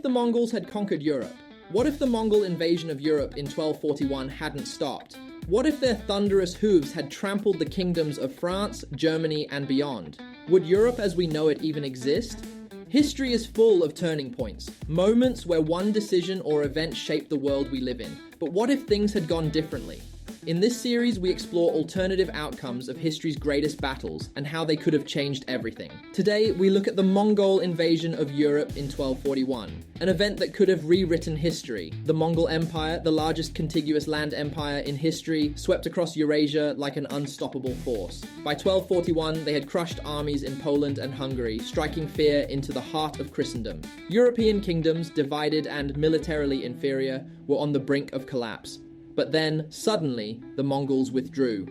the Mongols had conquered Europe? What if the Mongol invasion of Europe in 1241 hadn't stopped? What if their thunderous hooves had trampled the kingdoms of France, Germany, and beyond? Would Europe as we know it even exist? History is full of turning points, moments where one decision or event shaped the world we live in. But what if things had gone differently? In this series, we explore alternative outcomes of history's greatest battles and how they could have changed everything. Today, we look at the Mongol invasion of Europe in 1241, an event that could have rewritten history. The Mongol Empire, the largest contiguous land empire in history, swept across Eurasia like an unstoppable force. By 1241, they had crushed armies in Poland and Hungary, striking fear into the heart of Christendom. European kingdoms, divided and militarily inferior, were on the brink of collapse. But then, suddenly, the Mongols withdrew.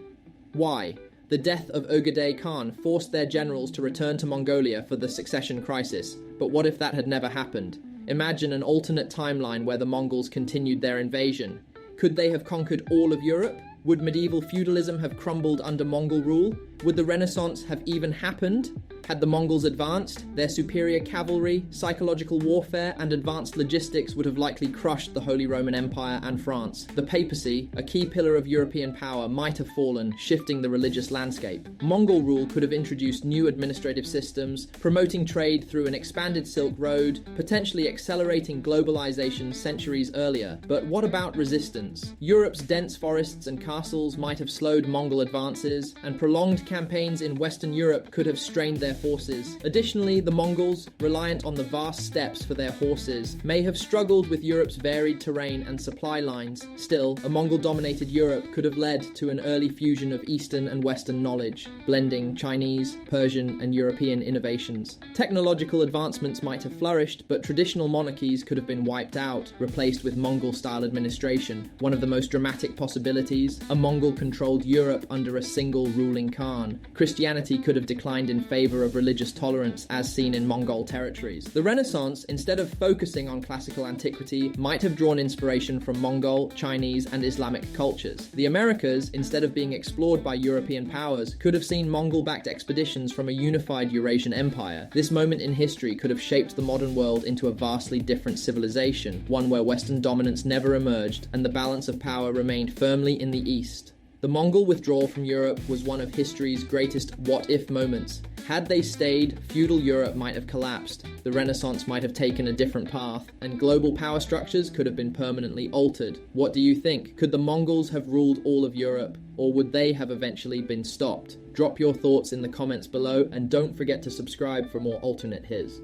Why? The death of Ögedei Khan forced their generals to return to Mongolia for the succession crisis. But what if that had never happened? Imagine an alternate timeline where the Mongols continued their invasion. Could they have conquered all of Europe? Would medieval feudalism have crumbled under Mongol rule? Would the Renaissance have even happened? Had the Mongols advanced, their superior cavalry, psychological warfare, and advanced logistics would have likely crushed the Holy Roman Empire and France. The papacy, a key pillar of European power, might have fallen, shifting the religious landscape. Mongol rule could have introduced new administrative systems, promoting trade through an expanded Silk Road, potentially accelerating globalization centuries earlier. But what about resistance? Europe's dense forests and castles might have slowed Mongol advances, and prolonged campaigns in Western Europe could have strained their forces. Additionally, the Mongols, reliant on the vast steppes for their horses, may have struggled with Europe's varied terrain and supply lines. Still, a Mongol-dominated Europe could have led to an early fusion of Eastern and Western knowledge, blending Chinese, Persian, and European innovations. Technological advancements might have flourished, but traditional monarchies could have been wiped out, replaced with Mongol-style administration. One of the most dramatic possibilities, a Mongol-controlled Europe under a single ruling Khan. Christianity could have declined in favor of religious tolerance as seen in Mongol territories. The Renaissance, instead of focusing on classical antiquity, might have drawn inspiration from Mongol, Chinese, and Islamic cultures. The Americas, instead of being explored by European powers, could have seen Mongol-backed expeditions from a unified Eurasian empire. This moment in history could have shaped the modern world into a vastly different civilization, one where Western dominance never emerged and the balance of power remained firmly in the East. The Mongol withdrawal from Europe was one of history's greatest what-if moments. Had they stayed, feudal Europe might have collapsed, the Renaissance might have taken a different path, and global power structures could have been permanently altered. What do you think? Could the Mongols have ruled all of Europe, or would they have eventually been stopped? Drop your thoughts in the comments below, and don't forget to subscribe for more alternate his.